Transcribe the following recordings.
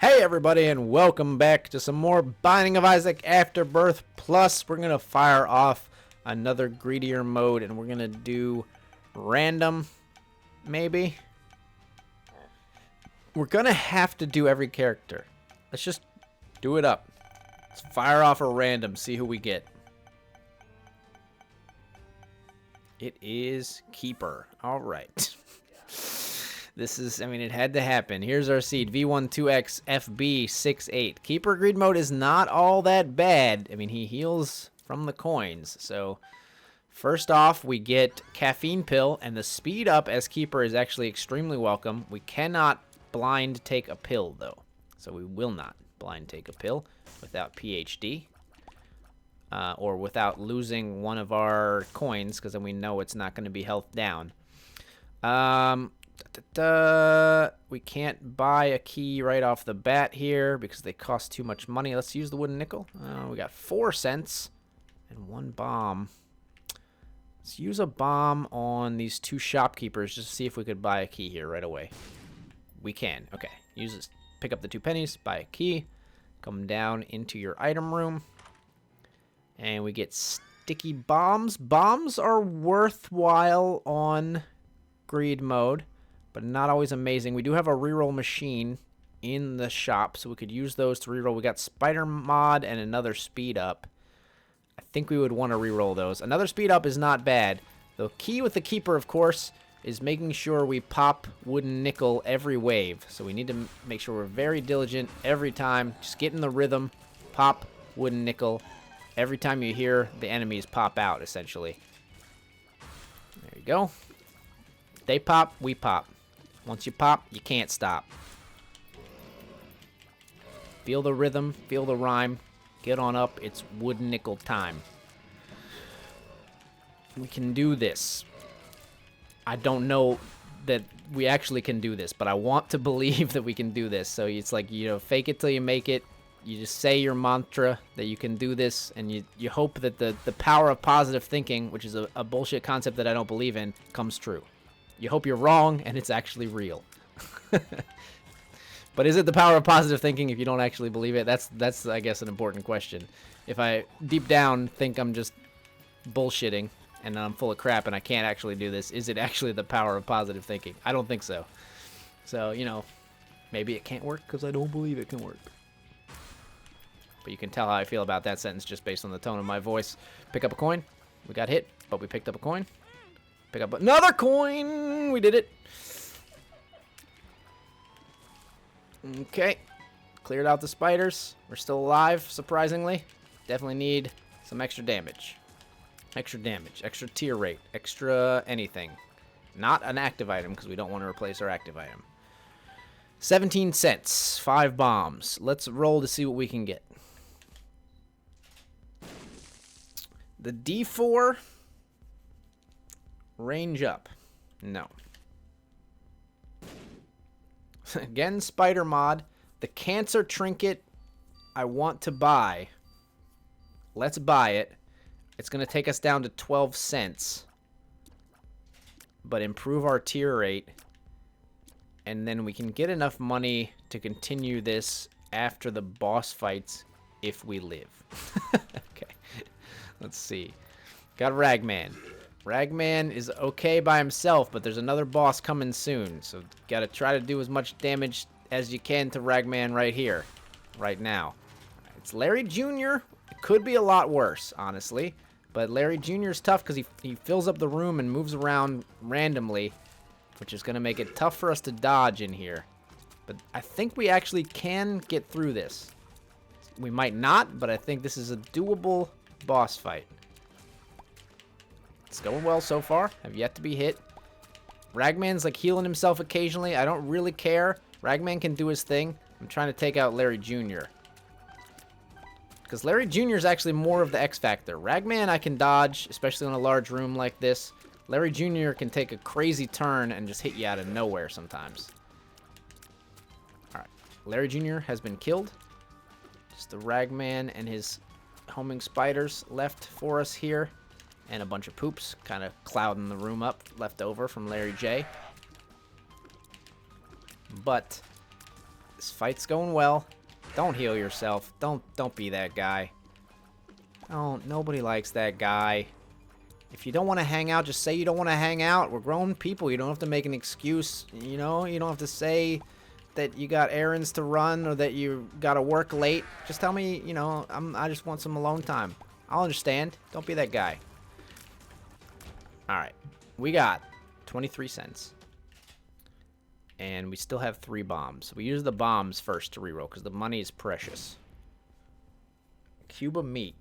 Hey everybody, and welcome back to some more Binding of Isaac Afterbirth Plus. We're going to fire off another Greedier Mode, and we're going to do random, maybe. We're going to have to do every character. Let's just do it up. Let's fire off a random, see who we get. It is Keeper. All right. This is, I mean, it had to happen. Here's our seed, V12X FB68. Keeper Greed Mode is not all that bad. I mean, he heals from the coins. So, first off, we get Caffeine Pill, and the speed up as Keeper is actually extremely welcome. We cannot blind take a pill, though. So, we will not blind take a pill without PhD. Or without losing one of our coins, because then we know it's not going to be health down. We can't buy a key right off the bat here because they cost too much money. Let's use the wooden nickel. We got 4 cents and 1 bomb. Let's use a bomb on these 2 shopkeepers just to see if we could buy a key here right away. We can. Okay. Use this. Pick up the 2 pennies, buy a key, come down into your item room, and we get sticky bombs. Bombs are worthwhile on greed mode, but not always amazing. We do have a reroll machine in the shop, so we could use those to reroll. We got spider mod and another speed up. I think we would want to reroll those. Another speed up is not bad. The key with the keeper, of course, is making sure we pop wooden nickel every wave. So we need to make sure we're very diligent every time. Just get in the rhythm. Pop wooden nickel every time you hear the enemies pop out, essentially. There you go. They pop, we pop. Once you pop, you can't stop. Feel the rhythm, feel the rhyme. Get on up, it's wooden nickel time. We can do this. I don't know that we actually can do this, but I want to believe that we can do this. So it's like, you know, fake it till you make it. You just say your mantra that you can do this, and you hope that the power of positive thinking, which is a bullshit concept that I don't believe in, comes true. You hope you're wrong, and it's actually real. But is it the power of positive thinking if you don't actually believe it? That's I guess, an important question. If I, deep down, think I'm just bullshitting, and I'm full of crap, and I can't actually do this, is it actually the power of positive thinking? I don't think so. So, you know, maybe it can't work because I don't believe it can work. But you can tell how I feel about that sentence just based on the tone of my voice. Pick up a coin. We got hit, but we picked up a coin. Pick up another coin. We did it. Okay. Cleared out the spiders. We're still alive, surprisingly. Definitely need some extra damage. Extra damage. Extra tier rate. Extra anything. Not an active item because we don't want to replace our active item. 17 cents. 5 bombs. Let's roll to see what we can get. The D4... range up. No. Again, spider mod. The cancer trinket I want to buy. Let's buy it. It's going to take us down to 12 cents. But improve our tier rate. And then we can get enough money to continue this after the boss fights if we live. Okay. Let's see. Got Ragman. Ragman is okay by himself, but there's another boss coming soon. So gotta try to do as much damage as you can to Ragman right here. Right now. It's Larry Jr. It could be a lot worse, honestly. But Larry Jr. is tough because he fills up the room and moves around randomly, which is going to make it tough for us to dodge in here. But I think we actually can get through this. We might not, but I think this is a doable boss fight. It's going well so far. Have yet to be hit. Ragman's like healing himself occasionally. I don't really care. Ragman can do his thing. I'm trying to take out Larry Jr. Because Larry Jr. is actually more of the X factor. Ragman I can dodge, especially in a large room like this. Larry Jr. can take a crazy turn and just hit you out of nowhere sometimes. Alright. Larry Jr. has been killed. Just the Ragman and his homing spiders left for us here. And a bunch of poops kind of clouding the room up, left over from Larry J. But This fight's going well. Don't heal yourself. Don't be that guy. Nobody likes that guy. If you don't want to hang out, just say you don't want to hang out. We're grown people. You don't have to make an excuse. You know, you don't have to say that you got errands to run or that you got to work late. Just tell me, you know, I just want some alone time. I'll understand. Don't be that guy. All right. We got 23 cents. And we still have 3 bombs. We use the bombs first to reroll because the money is precious. Cube of meat.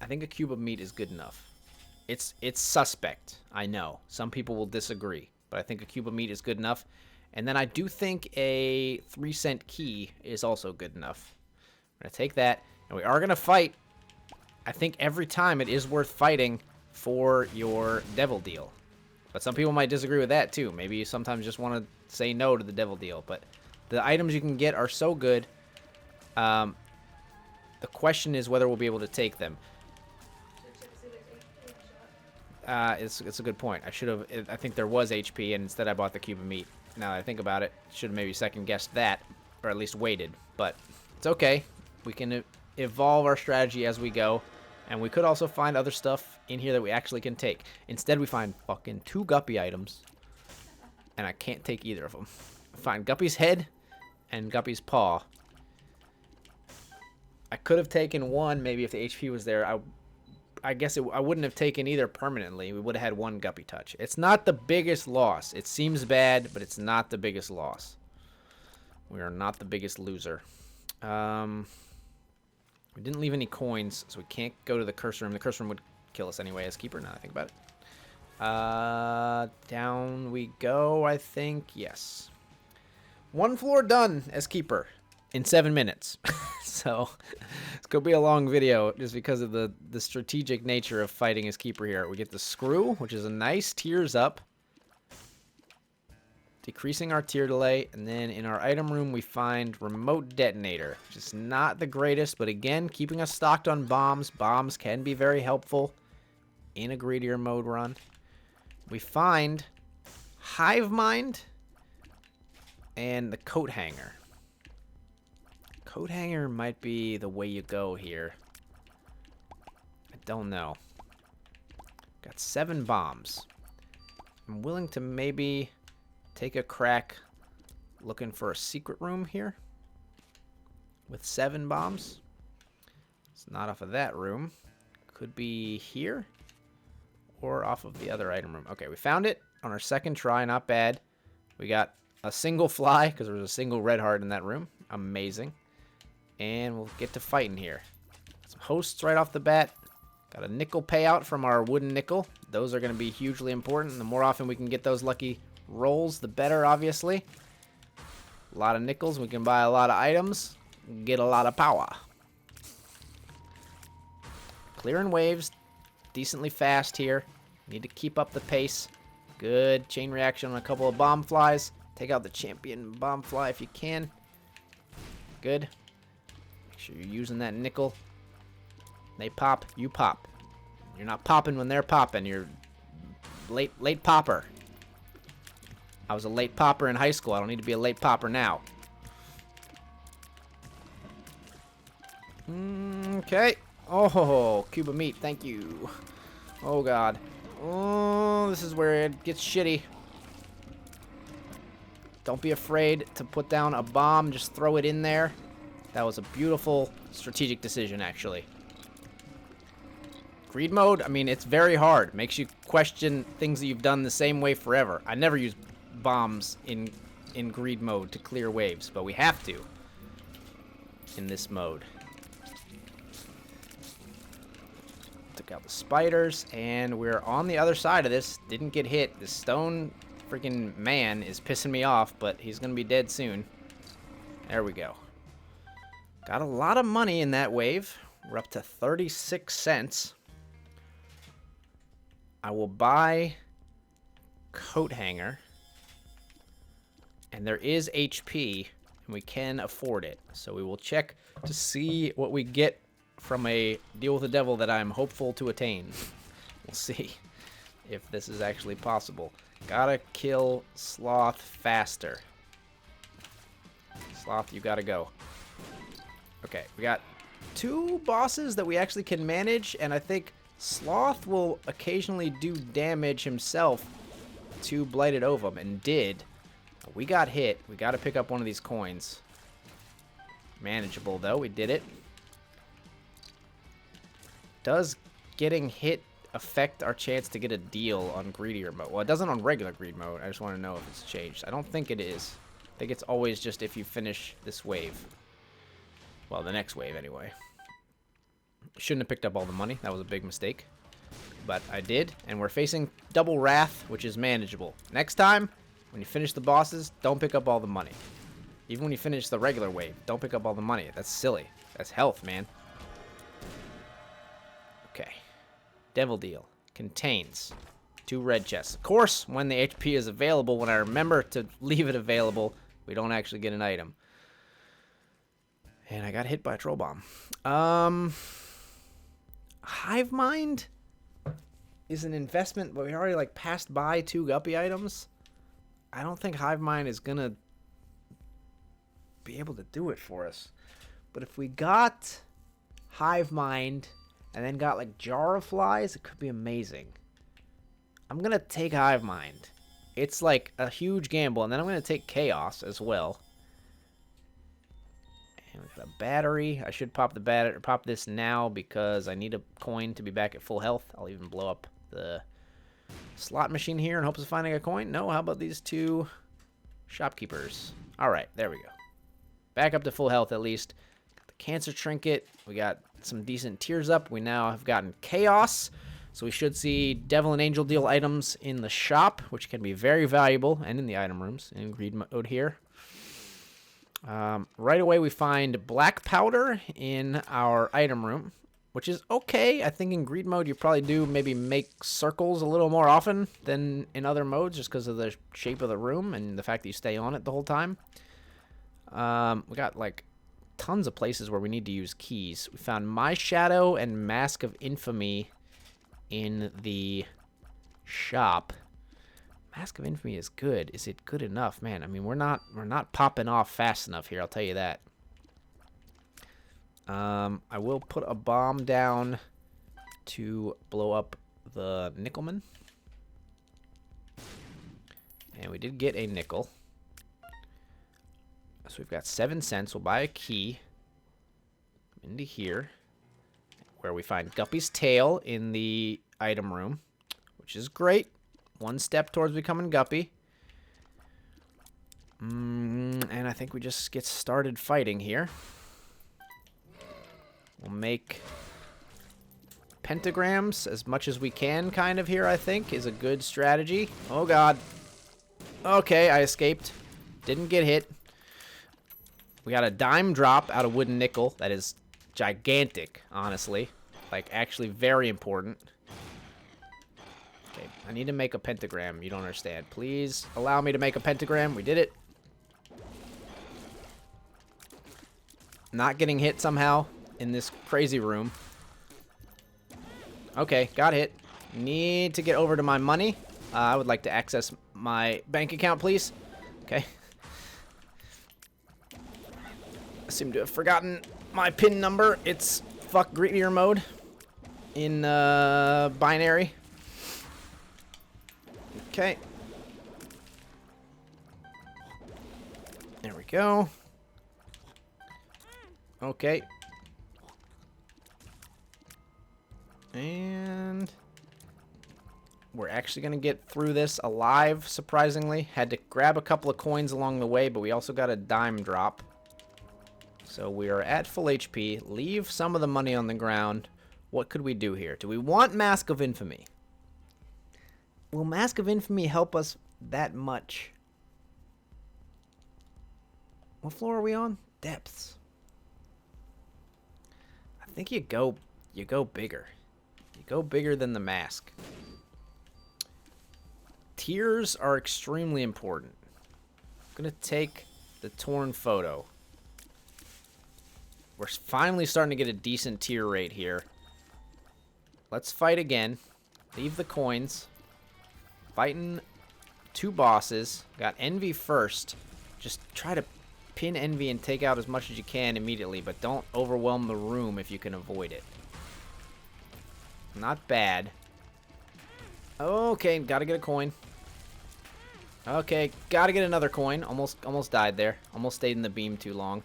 I think a cube of meat is good enough. It's suspect. I know. Some people will disagree. But I think a cube of meat is good enough. And then I do think a 3-cent key is also good enough. I'm going to take that. And we are going to fight. I think every time it is worth fighting for your devil deal. But some people might disagree with that too. Maybe you sometimes just want to say no to the devil deal. But the items you can get are so good. The question is whether we'll be able to take them. It's a good point. I should have. I think there was HP, and instead I bought the cube of meat. Now that I think about it, should have maybe second guessed that, or at least waited. But it's okay. We can evolve our strategy as we go, and we could also find other stuff in here that we actually can take. Instead, we find fucking 2 Guppy items, and I can't take either of them. I find Guppy's head and Guppy's paw. I could have taken one maybe if the HP was there. I guess I wouldn't have taken either permanently. We would have had 1 Guppy touch. It's not the biggest loss. It seems bad, but it's not the biggest loss. We are not the biggest loser. We didn't leave any coins, so we can't go to the curse room. The curse room would kill us anyway as Keeper, now that I think about it. Down we go, I think. Yes. 1 floor done as Keeper in 7 minutes. So it's going to be a long video just because of the strategic nature of fighting as Keeper here. We get the screw, which is a nice tears up. Decreasing our tier delay. And then in our item room, we find remote detonator, which is not the greatest, but again, keeping us stocked on bombs. Bombs can be very helpful in a greedier mode run. We find hive mind and the coat hanger. Coat hanger might be the way you go here. I don't know. Got 7 bombs. I'm willing to maybe take a crack looking for a secret room here with 7 bombs. It's not off of that room. Could be here or off of the other item room. Okay, we found it on our second try. Not bad. We got a single fly because there was a single red heart in that room. Amazing. And we'll get to fighting here. Some hosts right off the bat. Got a nickel payout from our wooden nickel. Those are going to be hugely important. The more often we can get those lucky rolls, the better, obviously. A lot of nickels. We can buy a lot of items. Get a lot of power. Clearing waves. Decently fast here. Need to keep up the pace. Good chain reaction on a couple of bomb flies. Take out the champion bomb fly if you can. Good. Make sure you're using that nickel. They pop, you pop. You're not popping when they're popping. You're late popper. I was a late popper in high school. I don't need to be a late popper now. Okay. Oh, cube of meat. Thank you. Oh, God. Oh, this is where it gets shitty. Don't be afraid to put down a bomb. Just throw it in there. That was a beautiful strategic decision, actually. Greed mode, I mean, it's very hard. Makes you question things that you've done the same way forever. I never use bombs in greed mode to clear waves, but we have to in this mode. Took out the spiders, and we're on the other side of this. Didn't get hit. This stone freaking man is pissing me off, but he's gonna be dead soon. There we go. Got a lot of money in that wave. We're up to 36 cents. I will buy coat hanger. And there is HP, and we can afford it. So we will check to see what we get from a deal with the devil that I'm hopeful to attain. We'll see. if this is actually possible. Gotta kill Sloth faster. Sloth, you gotta go. Okay, we got 2 bosses that we actually can manage, and I think Sloth will occasionally do damage himself to Blighted Ovum, and did. We got hit. We gotta pick up one of these coins. Manageable, though. We did it. Does getting hit affect our chance to get a deal on Greedier Mode? Well, it doesn't on regular Greed Mode. I just want to know if it's changed. I don't think it is. I think it's always just if you finish this wave. Well, the next wave, anyway. Shouldn't have picked up all the money. That was a big mistake. But I did, and we're facing Double Wrath, which is manageable. Next time, when you finish the bosses, don't pick up all the money. Even when you finish the regular wave, don't pick up all the money. That's silly. That's health, man. Okay. Devil Deal. Contains 2 red chests. Of course, when the HP is available, when I remember to leave it available, we don't actually get an item. And I got hit by a troll bomb. Hive Mind is an investment, but we already like passed by 2 guppy items. I don't think Hive Mind is gonna be able to do it for us. But if we got Hive Mind and then got like Jar of Flies, it could be amazing. I'm gonna take Hive Mind. It's like a huge gamble, and then I'm gonna take Chaos as well. And we got a battery. I should pop the battery, pop this now because I need a coin to be back at full health. I'll even blow up the slot machine here in hopes of finding a coin. No, how about these 2 shopkeepers? All right, there we go. Back up to full health at least. Got the cancer trinket. We got some decent tiers up. We now have gotten Chaos. So we should see Devil and Angel Deal items in the shop, which can be very valuable, and in the item rooms in Greed Mode here. Right away we find Black Powder in our item room, which is okay. I think in Greed Mode you probably do maybe make circles a little more often than in other modes just because of the shape of the room and the fact that you stay on it the whole time. We got like tons of places where we need to use keys. We found My Shadow and Mask of Infamy in the shop. Mask of Infamy is good. Is it good enough? Man, I mean, we're not popping off fast enough here, I'll tell you that. I will put a bomb down to blow up the Nickelman. And we did get a nickel. So we've got 7 cents. We'll buy a key. Into here, where we find Guppy's tail in the item room, which is great. 1 step towards becoming Guppy. And I think we just get started fighting here. We'll make pentagrams as much as we can kind of here, I think, is a good strategy. Oh, God. Okay, I escaped. Didn't get hit. We got a dime drop out of wooden nickel. That is gigantic, honestly. Like, actually very important. Okay, I need to make a pentagram. You don't understand. Please allow me to make a pentagram. We did it. Not getting hit somehow in this crazy room. Okay, got hit. Need to get over to my money. I would like to access my bank account, please. Okay. I seem to have forgotten my PIN number. It's fuck Greedier Mode in binary. Okay. There we go. Okay. And we're actually going to get through this alive, surprisingly. Had to grab a couple of coins along the way, but we also got a dime drop. So we are at full HP. Leave some of the money on the ground. What could we do here? Do we want Mask of Infamy? Will Mask of Infamy help us that much? What floor are we on? Depths. I think you go bigger. You go bigger than the mask. Tiers are extremely important. I'm going to take the torn photo. We're finally starting to get a decent tier rate here. Let's fight again. Leave the coins. Fighting 2 bosses. Got Envy first. Just try to pin Envy and take out as much as you can immediately, but don't overwhelm the room if you can avoid it. Not bad. Okay, gotta get a coin. Okay, gotta get another coin. Almost died there. Almost stayed in the beam too long.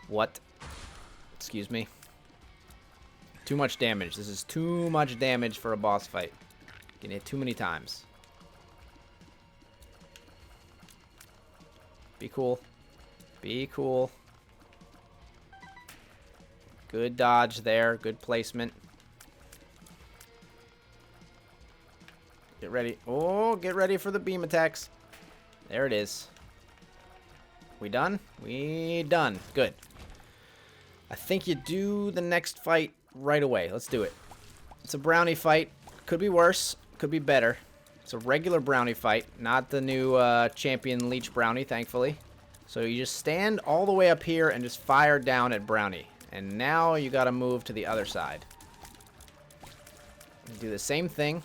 What? Excuse me. Too much damage. This is too much damage for a boss fight. Getting hit too many times. Be cool. Be cool. Good dodge there. Good placement. Get ready. Oh, get ready for the beam attacks. There it is. We done? We done. Good. I think you do the next fight right away. Let's do it. It's a brownie fight. Could be worse. Could be better. It's a regular brownie fight, not the new champion leech brownie, thankfully. So you just stand all the way up here and just fire down at brownie. And now you gotta move to the other side. Do the same thing.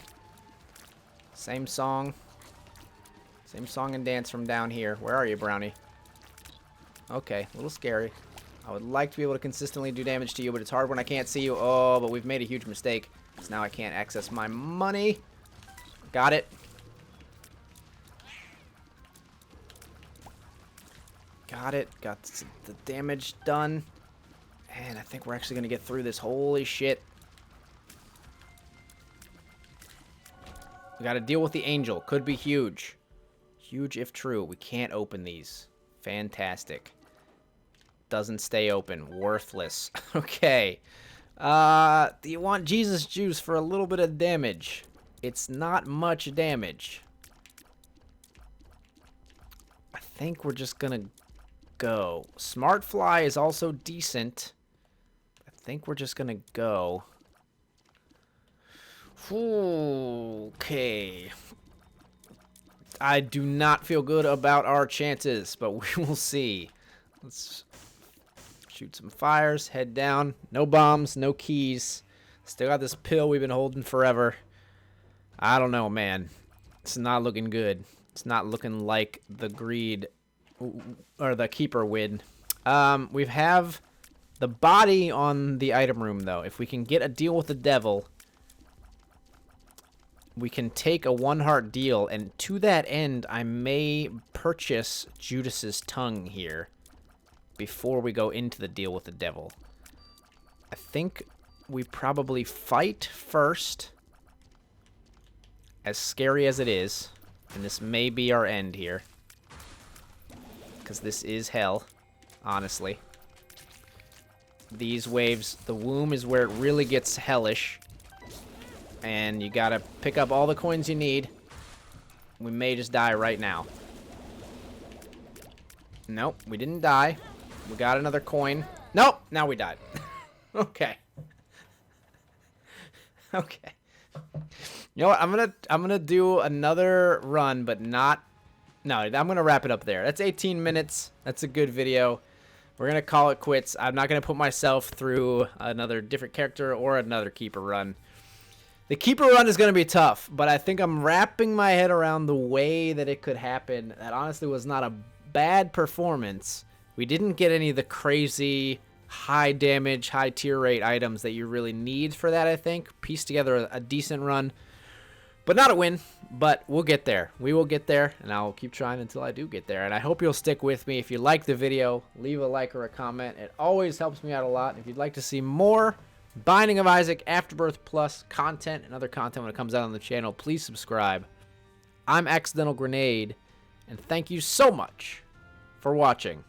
Same song. Same song and dance from down here. Where are you, brownie? Okay, a little scary. I would like to be able to consistently do damage to you, but it's hard when I can't see you. Oh, but we've made a huge mistake. So now I can't access my money. Got it. Got it. Got the damage done. And I think we're actually going to get through this. Holy shit. We got to deal with the angel. Could be huge. Huge if true. We can't open these. Fantastic. Doesn't stay open. Worthless. Okay. Do you want Jesus juice for a little bit of damage? It's not much damage. I think we're just gonna go. Smart Fly is also decent. I think we're just gonna go. Okay. I do not feel good about our chances, but we will see. Let's shoot some fires, head down. No bombs, no keys. Still got this pill we've been holding forever. I don't know, man. It's not looking good. It's not looking like the greed or the keeper win. We have the body on the item room, though. If we can get a deal with the devil, we can take a 1 heart deal, and to that end, I may purchase Judas's tongue here before we go into the deal with the devil. I think we probably fight first, as scary as it is, and this may be our end here, because this is hell, honestly. These waves, the womb is where it really gets hellish, and you gotta pick up all the coins you need. We may just die right now. Nope, we didn't die. We got another coin. Nope, now we died. Okay. Okay. You know what? I'm gonna do another run, but not. No, I'm gonna wrap it up there. That's 18 minutes. That's a good video. We're gonna call it quits. I'm not gonna put myself through another different character or another keeper run. The keeper run is gonna be tough, but I think I'm wrapping my head around the way that it could happen. That honestly was not a bad performance. We didn't get any of the crazy high damage, high tier rate items that you really need for that, I think. Pieced together a decent run, but not a win. But we'll get there. We will get there, and I'll keep trying until I do get there. And I hope you'll stick with me. If you like the video, leave a like or a comment. It always helps me out a lot. If you'd like to see more Binding of Isaac Afterbirth Plus content and other content when it comes out on the channel, please subscribe. I'm Accidental Grenade, and thank you so much for watching.